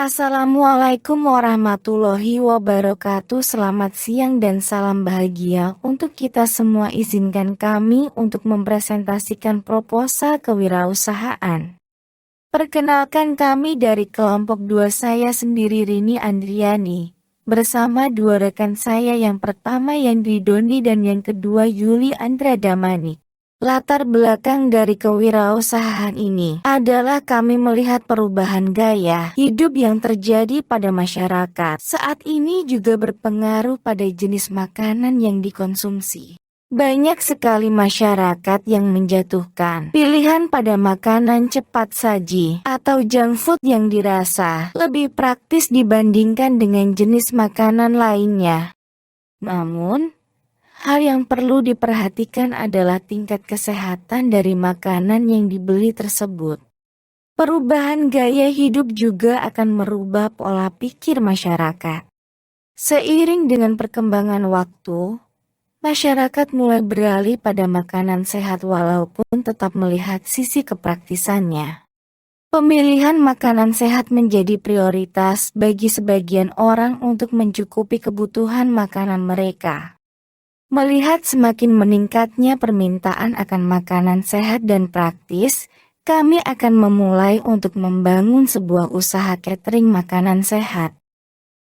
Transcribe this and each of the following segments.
Assalamualaikum warahmatullahi wabarakatuh. Selamat siang dan salam bahagia untuk kita semua. Izinkan kami untuk mempresentasikan proposal kewirausahaan. Perkenalkan, kami dari kelompok 2, saya sendiri Rini Andriani, bersama dua rekan saya, yang pertama Yandri Doni dan yang kedua Yuli Andra Damani. Latar belakang dari kewirausahaan ini adalah kami melihat perubahan gaya hidup yang terjadi pada masyarakat saat ini juga berpengaruh pada jenis makanan yang dikonsumsi. Banyak sekali masyarakat yang menjatuhkan pilihan pada makanan cepat saji atau junk food yang dirasa lebih praktis dibandingkan dengan jenis makanan lainnya. Namun, hal yang perlu diperhatikan adalah tingkat kesehatan dari makanan yang dibeli tersebut. Perubahan gaya hidup juga akan merubah pola pikir masyarakat. Seiring dengan perkembangan waktu, masyarakat mulai beralih pada makanan sehat walaupun tetap melihat sisi kepraktisannya. Pemilihan makanan sehat menjadi prioritas bagi sebagian orang untuk mencukupi kebutuhan makanan mereka. Melihat semakin meningkatnya permintaan akan makanan sehat dan praktis, kami akan memulai untuk membangun sebuah usaha catering makanan sehat.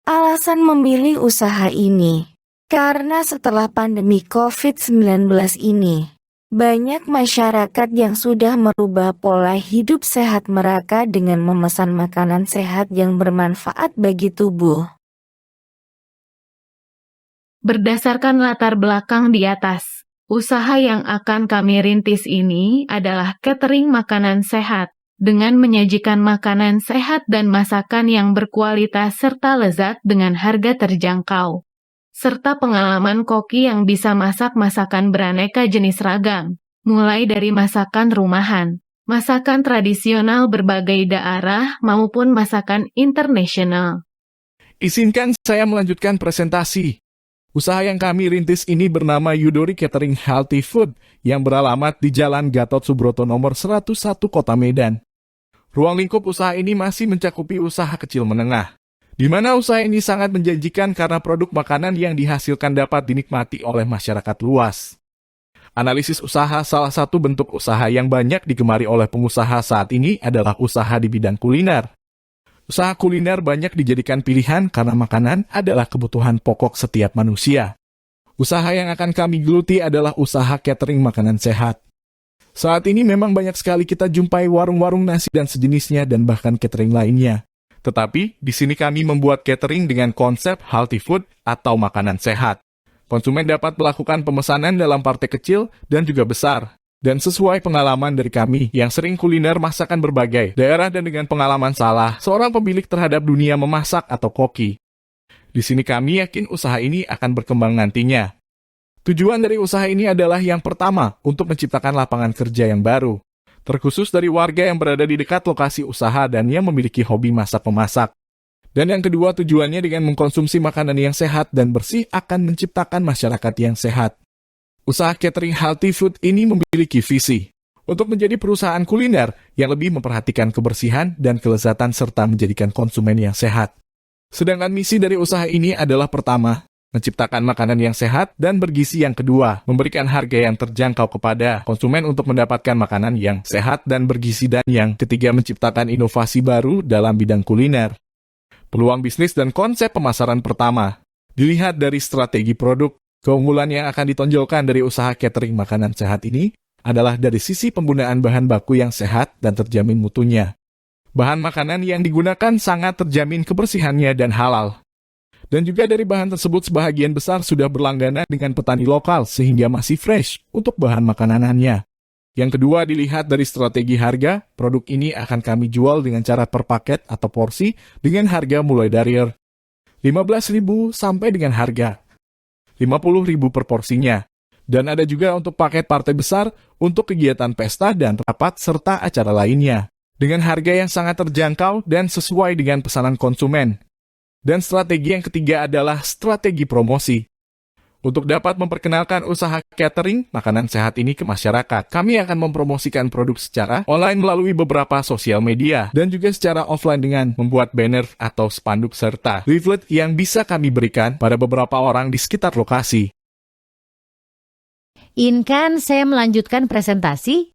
Alasan memilih usaha ini, karena setelah pandemi COVID-19 ini, banyak masyarakat yang sudah merubah pola hidup sehat mereka dengan memesan makanan sehat yang bermanfaat bagi tubuh. Berdasarkan latar belakang di atas, usaha yang akan kami rintis ini adalah catering makanan sehat, dengan menyajikan makanan sehat dan masakan yang berkualitas serta lezat dengan harga terjangkau, serta pengalaman koki yang bisa masak masakan beraneka jenis ragam, mulai dari masakan rumahan, masakan tradisional berbagai daerah maupun masakan internasional. Izinkan saya melanjutkan presentasi. Usaha yang kami rintis ini bernama Yudori Catering Healthy Food yang beralamat di Jalan Gatot Subroto nomor 101 Kota Medan. Ruang lingkup usaha ini masih mencakupi usaha kecil menengah, di mana usaha ini sangat menjanjikan karena produk makanan yang dihasilkan dapat dinikmati oleh masyarakat luas. Analisis usaha, salah satu bentuk usaha yang banyak digemari oleh pengusaha saat ini adalah usaha di bidang kuliner. Usaha kuliner banyak dijadikan pilihan karena makanan adalah kebutuhan pokok setiap manusia. Usaha yang akan kami geluti adalah usaha catering makanan sehat. Saat ini memang banyak sekali kita jumpai warung-warung nasi dan sejenisnya dan bahkan catering lainnya. Tetapi di sini kami membuat catering dengan konsep healthy food atau makanan sehat. Konsumen dapat melakukan pemesanan dalam partai kecil dan juga besar. Dan sesuai pengalaman dari kami yang sering kuliner masakan berbagai daerah dan dengan pengalaman salah seorang pemilik terhadap dunia memasak atau koki. Di sini kami yakin usaha ini akan berkembang nantinya. Tujuan dari usaha ini adalah yang pertama, untuk menciptakan lapangan kerja yang baru, terkhusus dari warga yang berada di dekat lokasi usaha dan yang memiliki hobi masak-memasak. Dan yang kedua, tujuannya dengan mengkonsumsi makanan yang sehat dan bersih akan menciptakan masyarakat yang sehat. Usaha catering healthy food ini memiliki visi untuk menjadi perusahaan kuliner yang lebih memperhatikan kebersihan dan kelezatan serta menjadikan konsumen yang sehat. Sedangkan misi dari usaha ini adalah pertama, menciptakan makanan yang sehat dan bergizi. Yang kedua, memberikan harga yang terjangkau kepada konsumen untuk mendapatkan makanan yang sehat dan bergizi. Dan yang ketiga, menciptakan inovasi baru dalam bidang kuliner. Peluang bisnis dan konsep pemasaran pertama dilihat dari strategi produk. Keunggulan yang akan ditonjolkan dari usaha catering makanan sehat ini adalah dari sisi penggunaan bahan baku yang sehat dan terjamin mutunya. Bahan makanan yang digunakan sangat terjamin kebersihannya dan halal. Dan juga dari bahan tersebut sebahagian besar sudah berlangganan dengan petani lokal sehingga masih fresh untuk bahan makanannya. Yang kedua, dilihat dari strategi harga, produk ini akan kami jual dengan cara per paket atau porsi dengan harga mulai dari 15.000 sampai dengan harga 50.000 per porsinya. Dan ada juga untuk paket partai besar untuk kegiatan pesta dan rapat serta acara lainnya, dengan harga yang sangat terjangkau dan sesuai dengan pesanan konsumen. Dan strategi yang ketiga adalah strategi promosi. Untuk dapat memperkenalkan usaha catering makanan sehat ini ke masyarakat, kami akan mempromosikan produk secara online melalui beberapa sosial media dan juga secara offline dengan membuat banner atau spanduk serta leaflet yang bisa kami berikan pada beberapa orang di sekitar lokasi. Inkan, saya melanjutkan presentasi.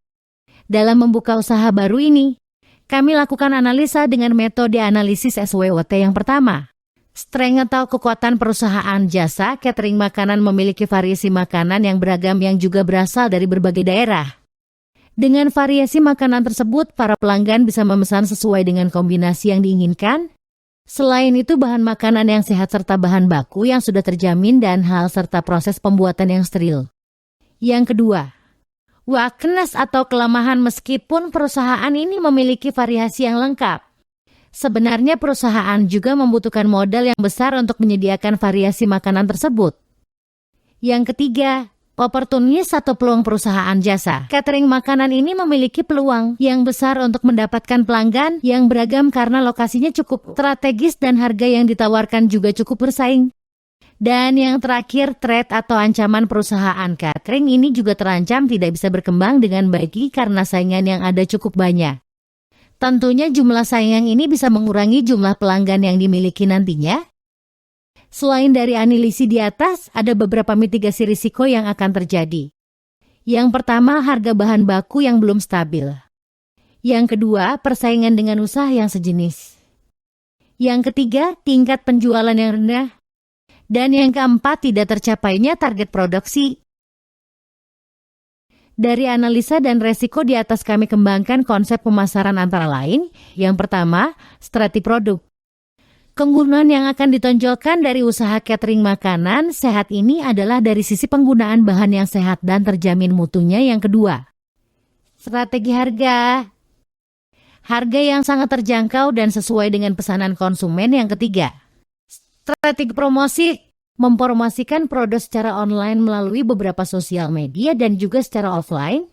Dalam membuka usaha baru ini, kami lakukan analisa dengan metode analisis SWOT yang pertama. Strength atau kekuatan perusahaan jasa catering makanan memiliki variasi makanan yang beragam yang juga berasal dari berbagai daerah. Dengan variasi makanan tersebut, para pelanggan bisa memesan sesuai dengan kombinasi yang diinginkan. Selain itu, bahan makanan yang sehat serta bahan baku yang sudah terjamin dan hal serta proses pembuatan yang steril. Yang kedua, weakness atau kelemahan meskipun perusahaan ini memiliki variasi yang lengkap. Sebenarnya perusahaan juga membutuhkan modal yang besar untuk menyediakan variasi makanan tersebut. Yang ketiga, opportunities atau peluang perusahaan jasa. Catering makanan ini memiliki peluang yang besar untuk mendapatkan pelanggan yang beragam karena lokasinya cukup strategis dan harga yang ditawarkan juga cukup bersaing. Dan yang terakhir, threat atau ancaman perusahaan catering ini juga terancam tidak bisa berkembang dengan baik karena saingan yang ada cukup banyak. Tentunya jumlah saingan ini bisa mengurangi jumlah pelanggan yang dimiliki nantinya. Selain dari analisis di atas, ada beberapa mitigasi risiko yang akan terjadi. Yang pertama, harga bahan baku yang belum stabil. Yang kedua, persaingan dengan usaha yang sejenis. Yang ketiga, tingkat penjualan yang rendah. Dan yang keempat, tidak tercapainya target produksi. Dari analisa dan resiko di atas kami kembangkan konsep pemasaran antara lain. Yang pertama, strategi produk. Keunggulan yang akan ditonjolkan dari usaha catering makanan sehat ini adalah dari sisi penggunaan bahan yang sehat dan terjamin mutunya. Yang kedua, strategi harga. Harga yang sangat terjangkau dan sesuai dengan pesanan konsumen. Yang ketiga, strategi promosi. Mempromosikan produk secara online melalui beberapa sosial media dan juga secara offline.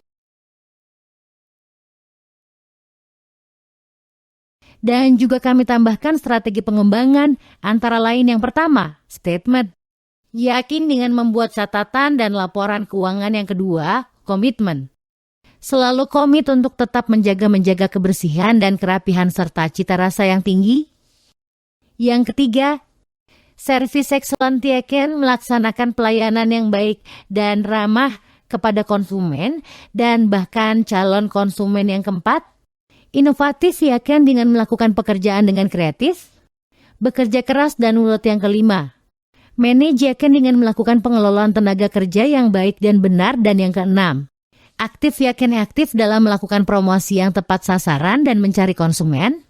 Dan juga kami tambahkan strategi pengembangan antara lain yang pertama, statement. Yakin dengan membuat catatan dan laporan keuangan. Yang kedua, komitmen. Selalu komit untuk tetap menjaga kebersihan dan kerapihan serta cita rasa yang tinggi. Yang ketiga, service excellent, yakin melaksanakan pelayanan yang baik dan ramah kepada konsumen dan bahkan calon konsumen. Yang keempat, inovatif, yakin dengan melakukan pekerjaan dengan kreatif, bekerja keras dan ulet. Yang kelima, manage, yakin dengan melakukan pengelolaan tenaga kerja yang baik dan benar. Dan yang keenam, aktif, yakin aktif dalam melakukan promosi yang tepat sasaran dan mencari konsumen.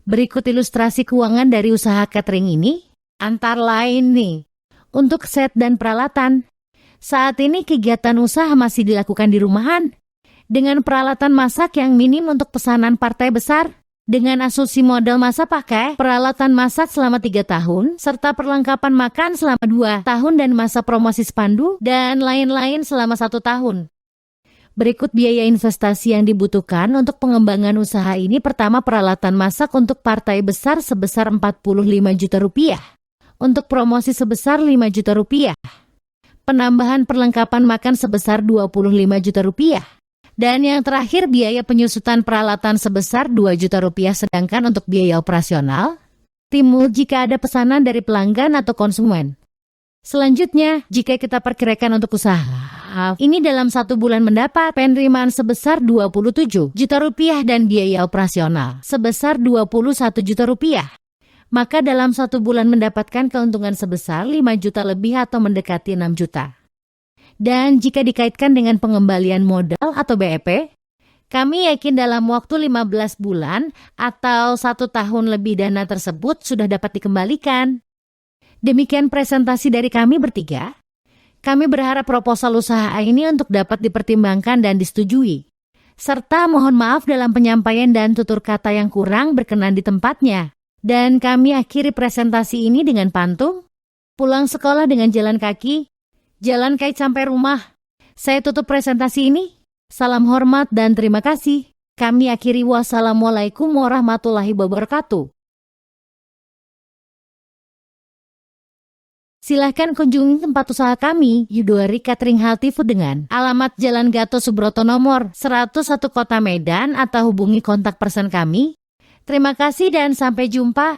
Berikut ilustrasi keuangan dari usaha catering ini. Antara lain nih, untuk set dan peralatan. Saat ini kegiatan usaha masih dilakukan di rumahan, dengan peralatan masak yang minim untuk pesanan partai besar, dengan asumsi modal masa pakai, peralatan masak selama 3 tahun, serta perlengkapan makan selama 2 tahun dan masa promosi spanduk, dan lain-lain selama 1 tahun. Berikut biaya investasi yang dibutuhkan untuk pengembangan usaha ini. Pertama, peralatan masak untuk partai besar sebesar Rp45 juta. Untuk promosi sebesar Rp5 juta. Penambahan perlengkapan makan sebesar Rp25 juta. Dan yang terakhir, biaya penyusutan peralatan sebesar Rp2 juta. Sedangkan untuk biaya operasional, timbul jika ada pesanan dari pelanggan atau konsumen. Selanjutnya, jika kita perkirakan untuk usaha ini dalam 1 bulan mendapat penerimaan sebesar Rp27 juta dan biaya operasional sebesar Rp21 juta. Maka dalam 1 bulan mendapatkan keuntungan sebesar 5 juta lebih atau mendekati 6 juta. Dan jika dikaitkan dengan pengembalian modal atau BEP, kami yakin dalam waktu 15 bulan atau 1 tahun lebih dana tersebut sudah dapat dikembalikan. Demikian presentasi dari kami bertiga. Kami berharap proposal usaha ini untuk dapat dipertimbangkan dan disetujui. Serta mohon maaf dalam penyampaian dan tutur kata yang kurang berkenan di tempatnya. Dan kami akhiri presentasi ini dengan pantun, pulang sekolah dengan jalan kaki, jalan kait sampai rumah. Saya tutup presentasi ini. Salam hormat dan terima kasih. Kami akhiri, wassalamualaikum warahmatullahi wabarakatuh. Silahkan kunjungi tempat usaha kami, Yudori Catering Healthy Food dengan alamat Jalan Gatot Subroto nomor 101 Kota Medan atau hubungi kontak person kami. Terima kasih dan sampai jumpa.